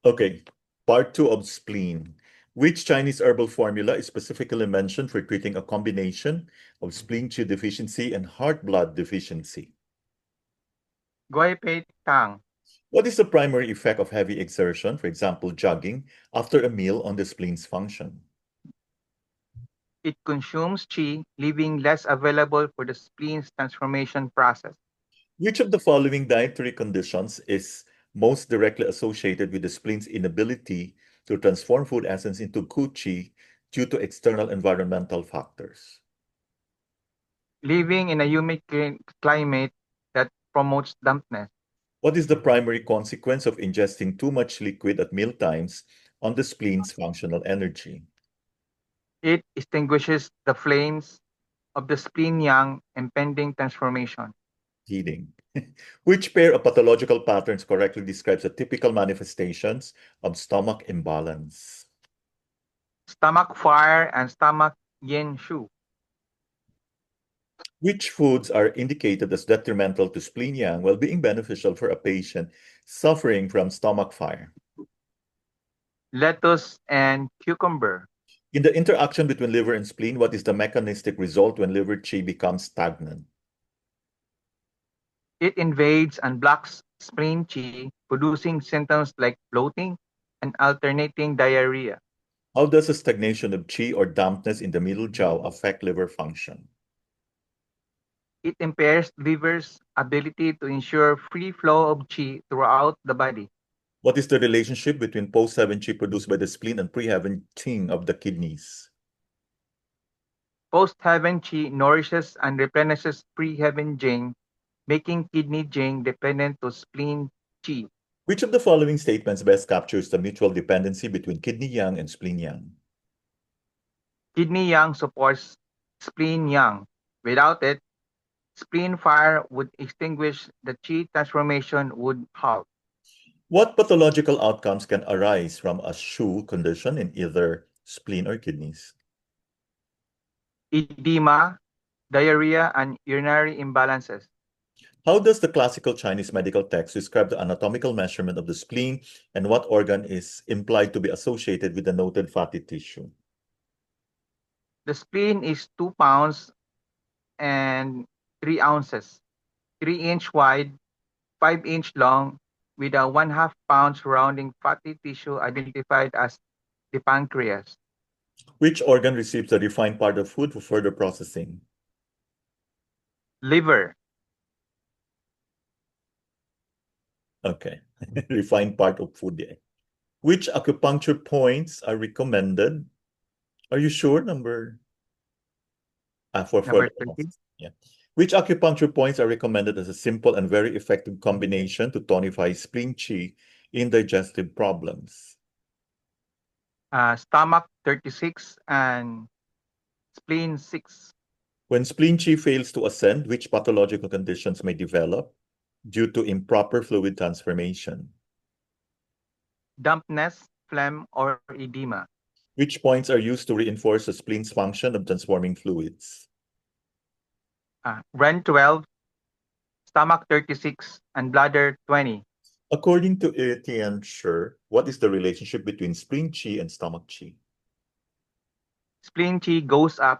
Okay, part two of spleen. Which Chinese herbal formula is specifically mentioned for treating a combination of spleen qi deficiency and heart blood deficiency? Guai Pei Tang. What is the primary effect of heavy exertion, for example, jogging, after a meal on the spleen's function? It consumes qi, leaving less available for the spleen's transformation process. Which of the following dietary conditions is most directly associated with the spleen's inability to transform food essence into good qi due to external environmental factors? Living in a humid climate that promotes dampness. What is the primary consequence of ingesting too much liquid at meal times on the spleen's functional energy? It extinguishes the flames of the spleen yang impending transformation. Heating. Which pair of pathological patterns correctly describes the typical manifestations of stomach imbalance? Stomach fire and stomach yin shu. Which foods are indicated as detrimental to spleen yang while being beneficial for a patient suffering from stomach fire? Lettuce and cucumber. In the interaction between liver and spleen, what is the mechanistic result when liver qi becomes stagnant? It invades and blocks spleen qi, producing symptoms like bloating and alternating diarrhea. How does a stagnation of qi or dampness in the middle jaw affect liver function? It impairs liver's ability to ensure free flow of qi throughout the body. What is the relationship between post-heaven qi produced by the spleen and pre-heaven qing of the kidneys? Post-heaven qi nourishes and replenishes pre-heaven jing, making kidney jing dependent to spleen qi. Which of the following statements best captures the mutual dependency between kidney yang and spleen yang? Kidney yang supports spleen yang. Without it, spleen fire would extinguish, the qi transformation would halt. What pathological outcomes can arise from a Shu condition in either spleen or kidneys? Edema, diarrhea, and urinary imbalances. How does the classical Chinese medical text describe the anatomical measurement of the spleen and what organ is implied to be associated with the noted fatty tissue? The spleen is 2 pounds and 3 ounces, 3-inch wide, 5-inch long, with a 1/2 pound surrounding fatty tissue identified as the pancreas. Which organ receives the refined part of food for further processing? Liver. Okay, refined part of food. Yeah. Which acupuncture points are recommended? Are you sure? Number For 20. yeah. Which acupuncture points are recommended as a simple and very effective combination to tonify spleen qi in digestive problems? Stomach 36 and spleen 6. When spleen qi fails to ascend, which pathological conditions may develop due to improper fluid transformation? Dampness, phlegm, or edema. Which points are used to reinforce the spleen's function of transforming fluids? Ren 12, stomach 36, and bladder 20. According to Etienne Scher, what is the relationship between spleen qi and stomach qi? Spleen qi goes up,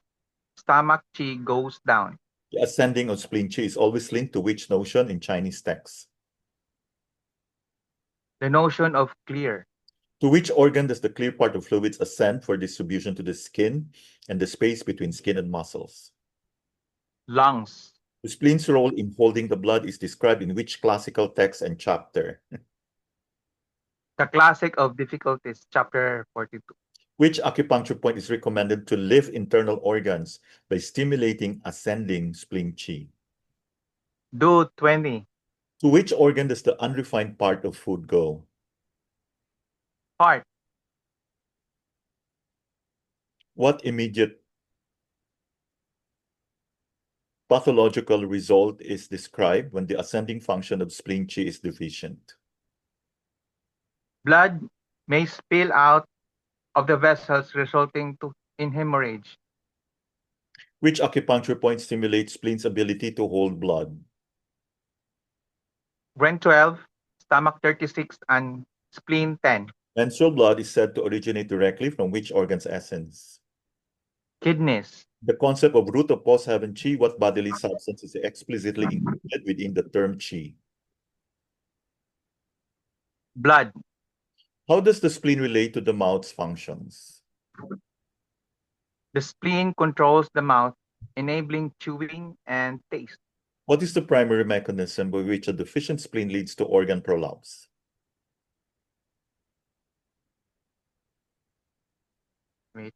stomach qi goes down. The ascending of spleen qi is always linked to which notion in Chinese texts? The notion of clear. To which organ does the clear part of fluids ascend for distribution to the skin and the space between skin and muscles? Lungs. The spleen's role in holding the blood is described in which classical text and chapter? The Classic of Difficulties, chapter 42. Which acupuncture point is recommended to lift internal organs by stimulating ascending spleen qi? Do 20. To which organ does the unrefined part of food go? Heart. What immediate pathological result is described when the ascending function of spleen qi is deficient? Blood may spill out of the vessels resulting in hemorrhage. Which acupuncture point stimulates spleen's ability to hold blood? Brain 12, stomach 36, and spleen 10. Menstrual blood is said to originate directly from which organ's essence? Kidneys. The concept of root of cause having chi, what bodily substance is explicitly included within the term chi? Blood. How does the spleen relate to the mouth's functions? The spleen controls the mouth, enabling chewing and taste. What is the primary mechanism by which a deficient spleen leads to organ prolapse? Wait,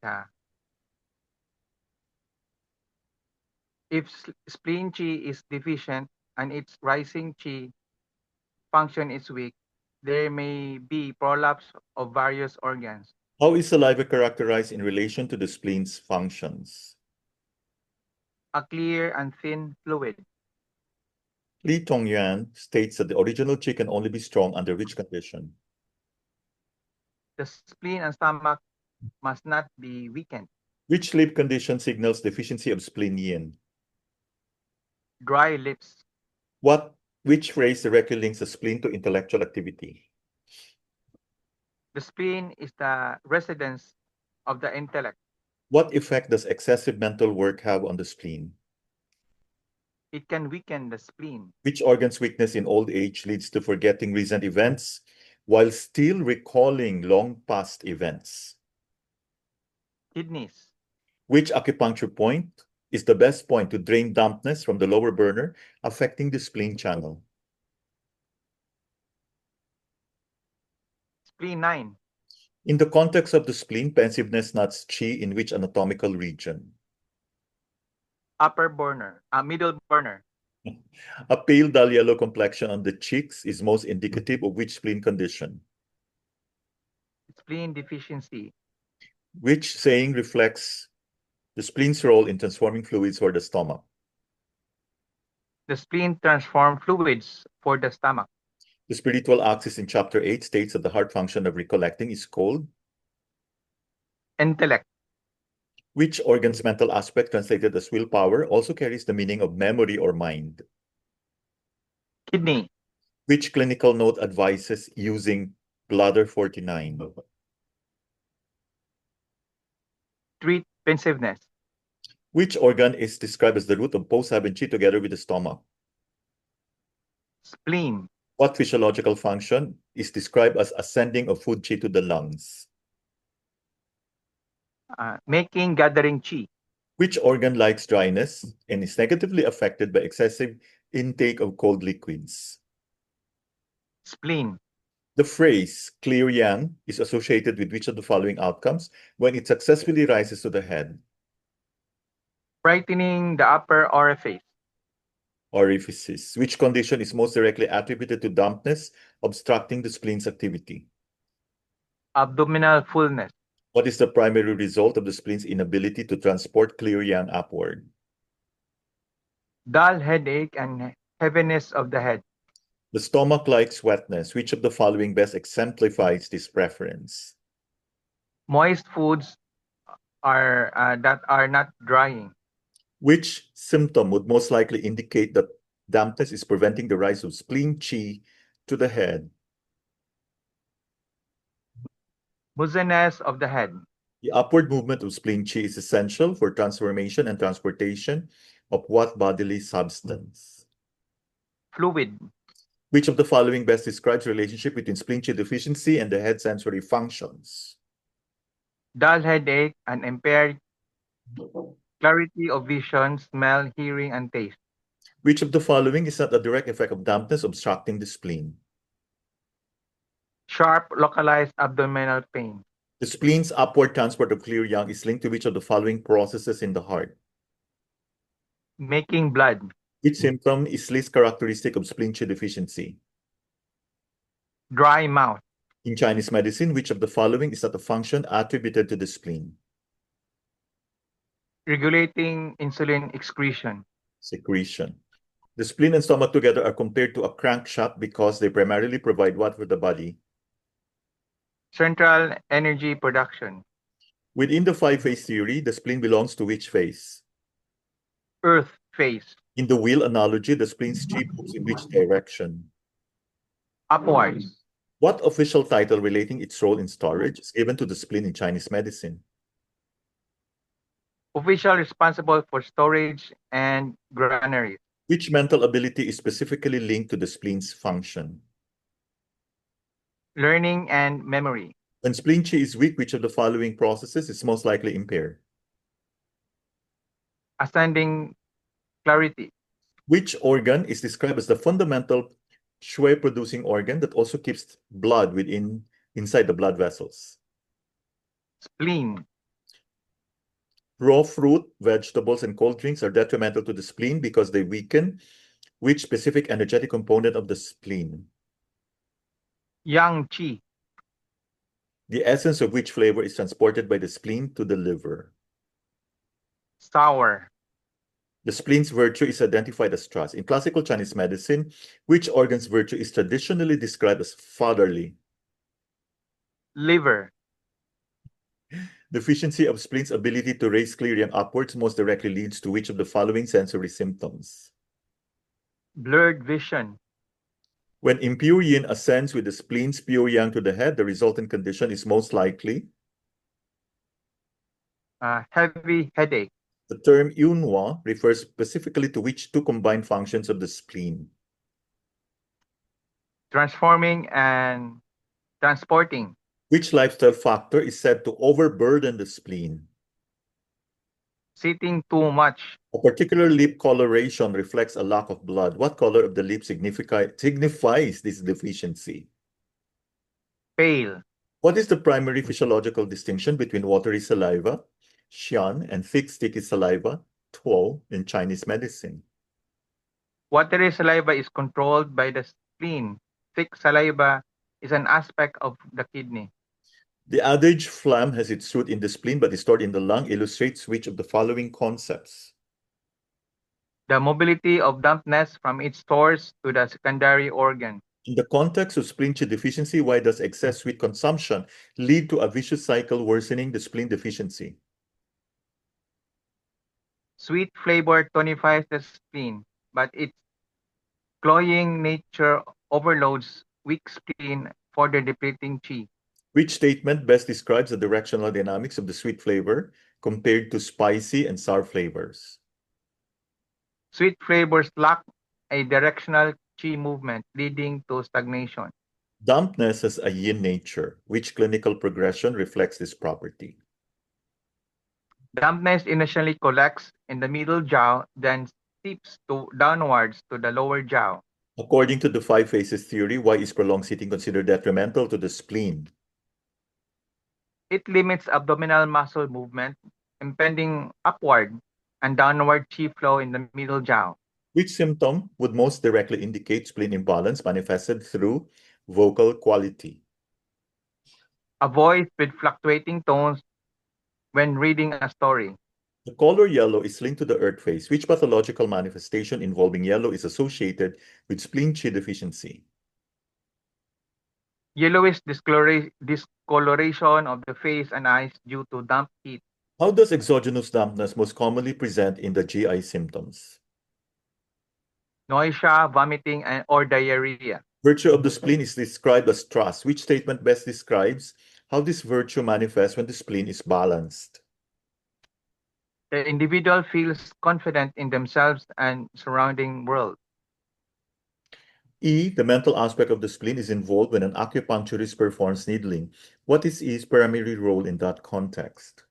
If spleen chi is deficient and its rising chi function is weak, there may be prolapse of various organs. How is saliva characterized in relation to the spleen's functions? A clear and thin fluid. Li Tongyuan states that the original chi can only be strong under which condition? The spleen and stomach must not be weakened. Which sleep condition signals deficiency of spleen yin? Dry lips. Which phrase directly links the spleen to intellectual activity? The spleen is the residence of the intellect. What effect does excessive mental work have on the spleen? It can weaken the spleen. Which organ's weakness in old age leads to forgetting recent events while still recalling long past events? Kidneys. Which acupuncture point is the best point to drain dampness from the lower burner, affecting the spleen channel? Spleen 9. In the context of the spleen, pensiveness nuts chi in which anatomical region? Upper burner. Middle burner. A pale dull yellow complexion on the cheeks is most indicative of which spleen condition? Spleen deficiency. Which saying reflects the spleen's role in transforming fluids for the stomach? The spleen transforms fluids for the stomach. The spiritual axis in chapter 8 states that the heart function of recollecting is called Intellect. which organ's mental aspect translated as willpower also carries the meaning of memory or mind? Kidney. Which clinical note advises using bladder 49? Treat pensiveness. Which organ is described as the root of post-having chi together with the stomach? Spleen. What physiological function is described as ascending of food chi to the lungs? Making gathering chi. Which organ likes dryness and is negatively affected by excessive intake of cold liquids? Spleen. The phrase clear yang is associated with which of the following outcomes when it successfully rises to the head? Brightening the upper Orifices. Which condition is most directly attributed to dampness obstructing the spleen's activity? Abdominal fullness. What is the primary result of the spleen's inability to transport clear yang upward? Dull headache and heaviness of the head. The stomach likes wetness. Which of the following best exemplifies this preference? Moist foods that are not drying. Which symptom would most likely indicate that dampness is preventing the rise of spleen chi to the head? Muzziness of the head. The upward movement of spleen chi is essential for transformation and transportation of what bodily substance? Fluid. Which of the following best describes the relationship between spleen chi deficiency and the head sensory functions? Dull headache and impaired clarity of vision, smell, hearing, and taste. Which of the following is not a direct effect of dampness obstructing the spleen? Sharp, localized abdominal pain. The spleen's upward transport of clear yang is linked to which of the following processes in the heart? Making blood. Which symptom is least characteristic of spleen chi deficiency? Dry mouth. In Chinese medicine, which of the following is not a function attributed to the spleen? Regulating insulin excretion. Secretion. The spleen and stomach together are compared to a crankshaft because they primarily provide what for the body? Central energy production. Within the five-phase theory, the spleen belongs to which phase? Earth face, In the wheel analogy, the spleen's chi moves in which direction? upwards. What official title relating its role in storage is given to the spleen in Chinese medicine? Official responsible for storage and granaries. Which mental ability is specifically linked to the spleen's function? Learning and memory. When spleen chi is weak, which of the following processes is most likely impaired? Ascending clarity. Which organ is described as the fundamental shui-producing organ that also keeps blood inside the blood vessels? Spleen. Raw fruit, vegetables, and cold drinks are detrimental to the spleen because they weaken which specific energetic component of the spleen? Yang qi. The essence of which flavor is transported by the spleen to the liver? Sour. The spleen's virtue is identified as trust. In classical Chinese medicine, which organ's virtue is traditionally described as fatherly? Liver. Deficiency of spleen's ability to raise clear yang upwards most directly leads to which of the following sensory symptoms? Blurred vision. When impure yin ascends with the spleen's pure yang to the head, the resultant condition is most likely Heavy headache. the term yunhua refers specifically to which two combined functions of the spleen? Transforming and transporting. Which lifestyle factor is said to overburden the spleen? Sitting too much. A particular lip coloration reflects a lack of blood. What color of the lip signifies this deficiency? Pale. What is the primary physiological distinction between watery saliva, xian, and thick sticky saliva, tuo, in Chinese medicine? Watery saliva is controlled by the spleen. Thick saliva is an aspect of the kidney. The adage phlegm has its root in the spleen but is stored in the lung illustrates which of the following concepts? The mobility of dampness from its source to the secondary organ. In the context of spleen chi deficiency, why does excess sweet consumption lead to a vicious cycle worsening the spleen deficiency? Sweet flavor tonifies the spleen, but its cloying nature overloads weak spleen, further depleting qi. Which statement best describes the directional dynamics of the sweet flavor compared to spicy and sour flavors? Sweet flavors lack a directional qi movement, leading to stagnation. Dampness has a yin nature. Which clinical progression reflects this property? Dampness initially collects in the middle jaw, then seeps downwards to the lower jaw. According to the five phases theory, why is prolonged sitting considered detrimental to the spleen? It limits abdominal muscle movement, impeding upward and downward qi flow in the middle jaw. Which symptom would most directly indicate spleen imbalance manifested through vocal quality? A voice with fluctuating tones when reading a story. The color yellow is linked to the earth phase. Which pathological manifestation involving yellow is associated with spleen chi deficiency? Yellowish discoloration of the face and eyes due to damp heat. How does exogenous dampness most commonly present in the GI symptoms? Nausea, vomiting, or diarrhea. Virtue of the spleen is described as trust. Which statement best describes how this virtue manifests when the spleen is balanced? The individual feels confident in themselves and surrounding world. E, the mental aspect of the spleen is involved when an acupuncturist performs needling. What is E's primary role in that context?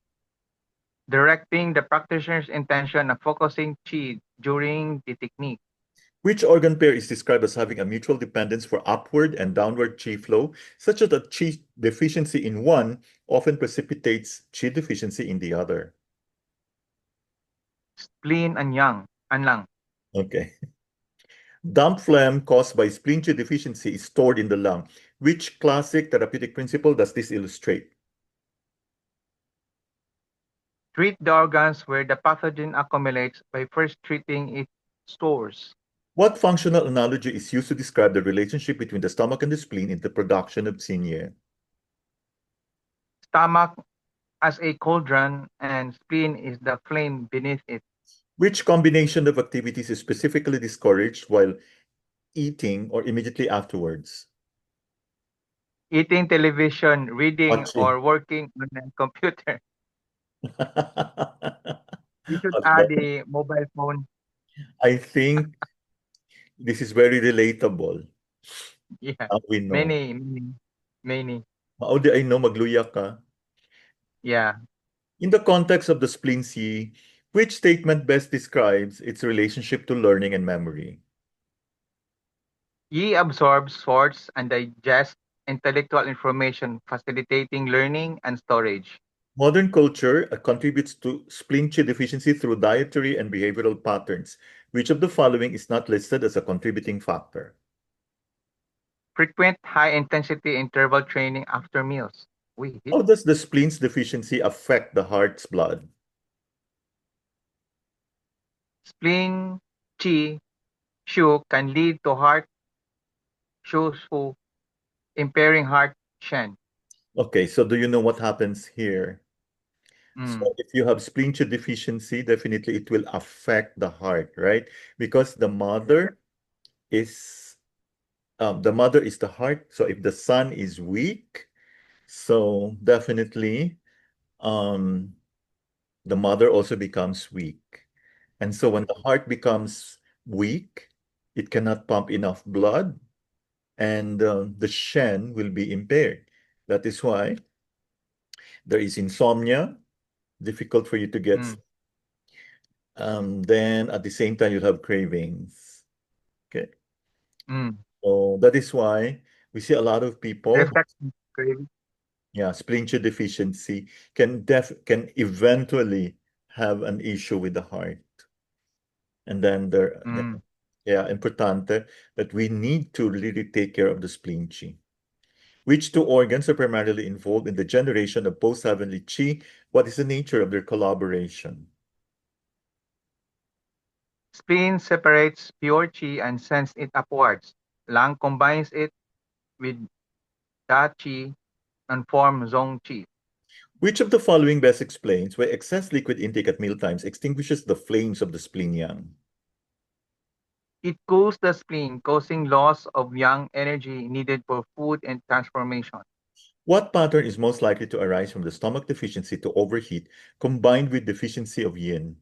Directing the practitioner's intention of focusing qi during the technique. Which organ pair is described as having a mutual dependence for upward and downward qi flow, such that a qi deficiency in one often precipitates qi deficiency in the other? Spleen and lung. Okay. Damp phlegm caused by spleen qi deficiency is stored in the lung. Which classic therapeutic principle does this illustrate? Treat the organs where the pathogen accumulates by first treating its source. What functional analogy is used to describe the relationship between the stomach and the spleen in the production of xinye? Stomach as a cauldron and spleen is the flame beneath it. Which combination of activities is specifically discouraged while eating or immediately afterwards? Eating television, reading, Watching. or working on a computer. We should add Okay. a mobile phone. I think this is very relatable. Yeah. We know. Many. How di I know magluya ka? Yeah. In the context of the spleen C, which statement best describes its relationship to learning and memory? Ye absorbs, sorts, and digests intellectual information, facilitating learning and storage. Modern culture contributes to spleen Qi deficiency through dietary and behavioral patterns. Which of the following is not listed as a contributing factor? Frequent high-intensity interval training after meals. We hit How does the spleen's deficiency affect the heart's blood? spleen, chi, shu can lead to heart shu, impairing heart shen. Okay, so do you know what happens here? So Mm, if you have spleen Qi deficiency, definitely it will affect the heart, right? Because is the mother is the heart. So if the son is weak, so definitely um, the mother also becomes weak. And so when the heart becomes weak, it cannot pump enough blood, and the Shen will be impaired. That is why there is insomnia, difficult for you to get. mm, Then at the same time, you'll have cravings. Okay. mm. So that is why we see a lot of people, Reflex craving. yeah, spleen deficiency can eventually have an issue with the heart. And then Mm. yeah, importante that we need to really take care of the spleen chi. Which two organs are primarily involved in the generation of post-heavenly chi? What is the nature of their collaboration? Spleen separates pure chi and sends it upwards. Lung combines it with da chi and form zong chi. Which of the following best explains why excess liquid intake at mealtimes extinguishes the flames of the spleen yang? It cools the spleen, causing loss of yang energy needed for food and transformation. What pattern is most likely to arise from the stomach deficiency to overheat combined with deficiency of yin?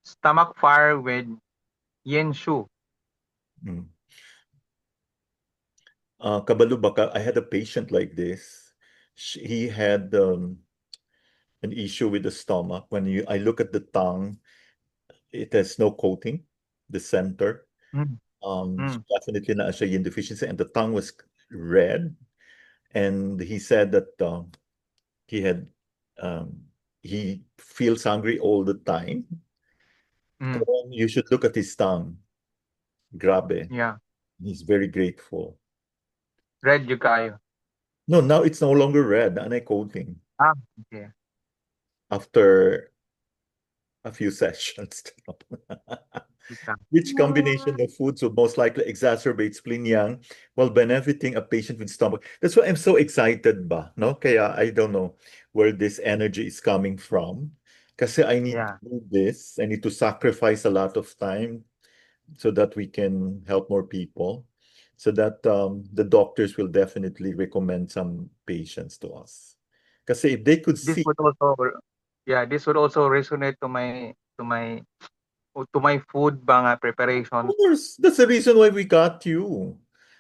Stomach fire with yin shu. Mm. Kabalo baka, I had a patient like this. He had an issue with the stomach. I look at the tongue, it has no coating, the center. Mm, So mm, definitely not a yin deficiency, and the tongue was red. And he said that he had um, he feels hungry all the time. mm. So you should look at his tongue. Grabe. Yeah. He's very grateful. Red yugayo. No, now it's no longer red, coating Ah, okay. after a few sessions. Ika. Which combination of foods would most likely exacerbate spleen yang while benefiting a patient with stomach? That's why I'm so excited ba, no? Kaya I don't know where this energy is coming from. Kasi I need to Yeah. do this. I need to sacrifice a lot of time so that we can help more people. So that the doctors will definitely recommend some patients to us. Kasi if they could This see, would also this would also resonate to my food banga preparation. of course, that's the reason why we got you.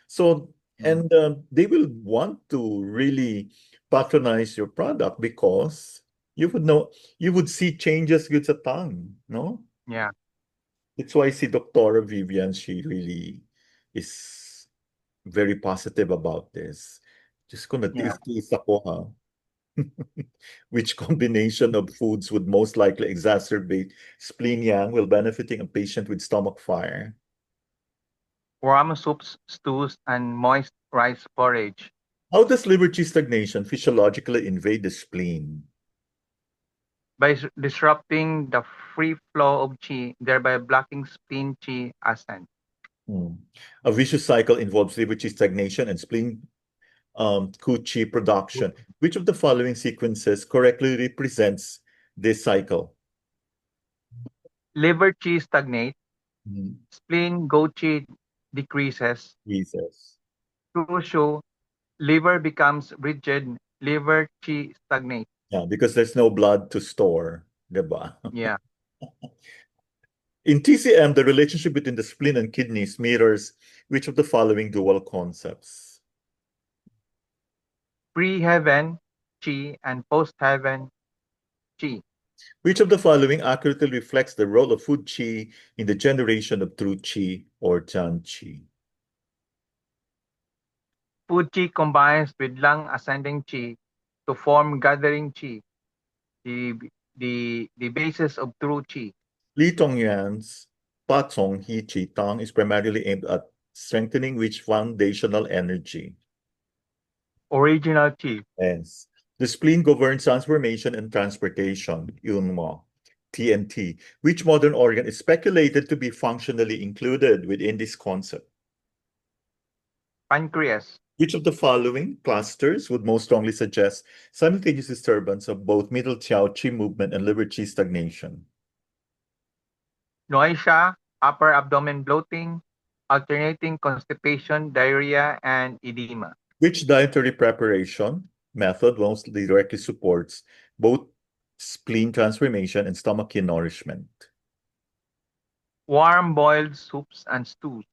So, Mm, and they will want to really patronize your product because you would know, you would see changes with the tongue, no? yeah. That's why si Dr. Vivian, she really is very positive about this. Just gonna Yeah. tiis-tiis ako, ha? Which combination of foods would most likely exacerbate spleen yang while benefiting a patient with stomach fire? Warm soups, stews, and moist rice porridge. How does liver qi stagnation physiologically invade the spleen? By disrupting the free flow of qi, thereby blocking spleen qi ascent. Hmm. A vicious cycle involves liver qi stagnation and spleen ku qi production. Which of the following sequences correctly represents this cycle? Liver qi stagnate. Mhm. Spleen goat qi decreases. Jesus. Crucial, liver becomes rigid. Liver qi stagnate. Yeah, because there's no blood to store, diba? Yeah. In TCM, the relationship between the spleen and kidneys mirrors which of the following dual concepts? Pre-heaven qi and post-heaven qi. Which of the following accurately reflects the role of food chi in the generation of true chi or Chan chi? Food qi combines with lung ascending qi to form gathering qi, the, the basis of true qi. Li Tongyan's Pa Cong Hi Chi Tang is primarily aimed at strengthening which foundational energy? Original qi. Yes. The spleen governs transformation and transportation, Yunmo, TNT. Which modern organ is speculated to be functionally included within this concept? Pancreas. Which of the following clusters would most strongly suggest simultaneous disturbance of both middle Chiao Qi movement and liver Qi stagnation? Nausea, upper abdomen bloating, alternating constipation, diarrhea, and edema. Which dietary preparation method most directly supports both spleen transformation and stomach nourishment? Warm boiled soups and stews.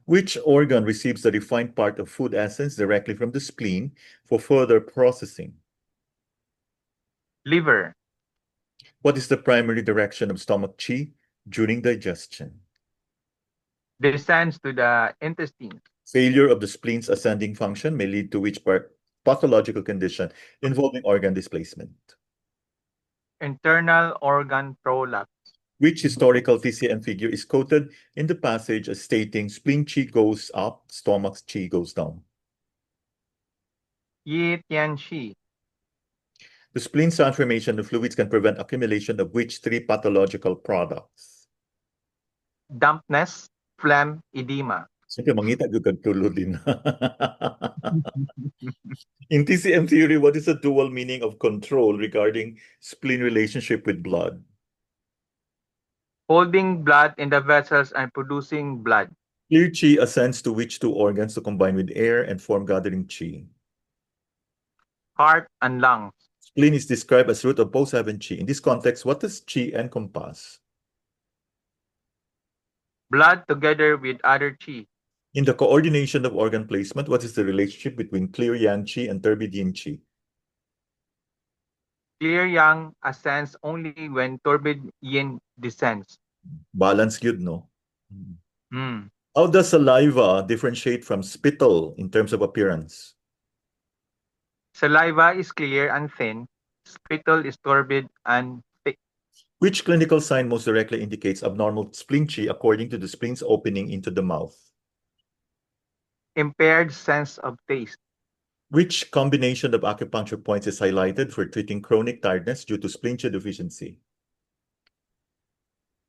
Which organ receives the refined part of food essence directly from the spleen for further processing? Liver. What is the primary direction of stomach qi during digestion? Descends to the intestines. Failure of the spleen's ascending function may lead to which pathological condition involving organ displacement? Internal organ prolapse. Which historical TCM figure is quoted in the passage as stating spleen qi goes up, stomach qi goes down? Yi Tian Shi. The spleen's transformation of fluids can prevent accumulation of which three pathological products? Dampness, phlegm, edema. Siyempre, mangita yung kagtulo din. In TCM theory, what is the dual meaning of control regarding spleen relationship with blood? Holding blood in the vessels and producing blood. Clear chi ascends to which two organs to combine with air and form gathering chi? Heart and lungs. Spleen is described as root of both heaven chi. In this context, what does chi encompass? Blood together with other chi. In the coordination of organ placement, what is the relationship between clear yang chi and turbid yin chi? Clear yang ascends only when turbid yin descends. Balance yun, no? Mm. How does saliva differentiate from spittle in terms of appearance? Saliva is clear and thin. Spittle is turbid and thick. Which clinical sign most directly indicates abnormal spleen chi according to the spleen's opening into the mouth? Impaired sense of taste. Which combination of acupuncture points is highlighted for treating chronic tiredness due to spleen chi deficiency?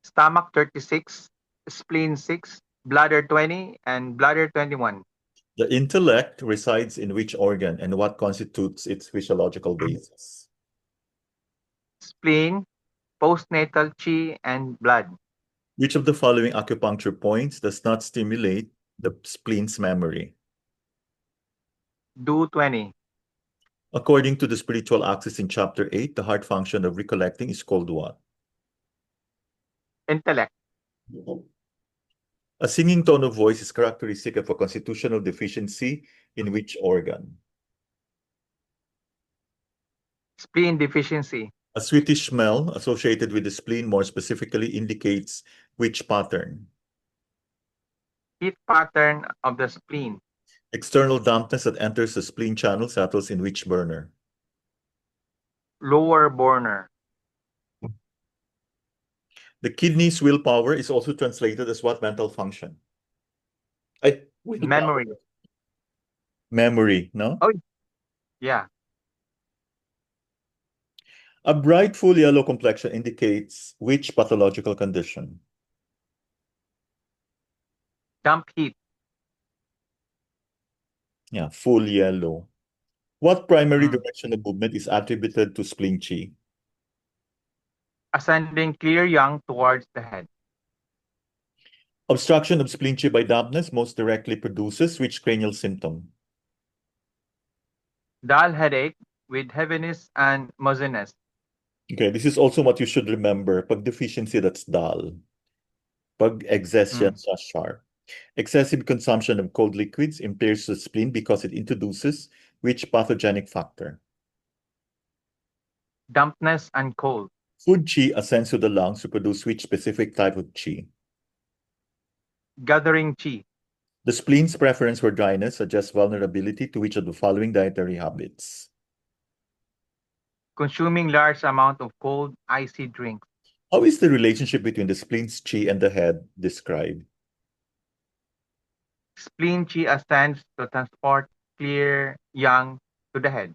Stomach 36, spleen 6, bladder 20, and bladder 21. The intellect resides in which organ and what constitutes its physiological basis? Spleen, postnatal chi, and blood. Which of the following acupuncture points does not stimulate the spleen's memory? Do 20. According to the spiritual axis in chapter 8, the heart function of recollecting is called what? Intellect. A singing tone of voice is characteristic of a constitutional deficiency in which organ? Spleen deficiency. A sweetish smell associated with the spleen more specifically indicates which pattern? Heat pattern of the spleen. External dampness that enters the spleen channel settles in which burner? Lower burner. The kidney's willpower is also translated as what mental function? Willpower. Memory. Memory, no? Oh, yeah. A bright full yellow complexion indicates which pathological condition? Dump heat. Yeah, full yellow. What primary Mm. direction of movement is attributed to spleen chi? ascending clear yang towards the head. Obstruction of spleen chi by dampness most directly produces which cranial symptom? Dull headache with heaviness and muzziness. Okay, this is also what you should remember. Pag deficiency, that's dull. Pag exhaustion, Mm. sharp. Excessive consumption of cold liquids impairs the spleen because it introduces which pathogenic factor? Dampness and cold. Food chi ascends to the lungs to produce which specific type of chi? Gathering chi. The spleen's preference for dryness suggests vulnerability to which of the following dietary habits? Consuming large amount of cold, icy drinks. How is the relationship between the spleen's chi and the head described? Spleen chi ascends to transport clear yang to the head.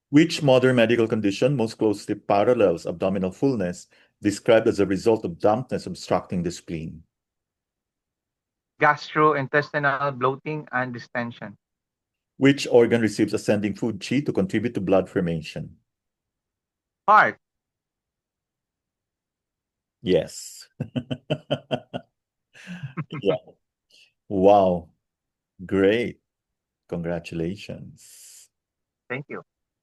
Which modern medical condition most closely parallels abdominal fullness described as a result of dampness obstructing the spleen? Gastrointestinal bloating and distension. Which organ receives ascending food chi to contribute to blood formation? Heart. Yes. Yeah. Wow. Great. Congratulations. Thank you.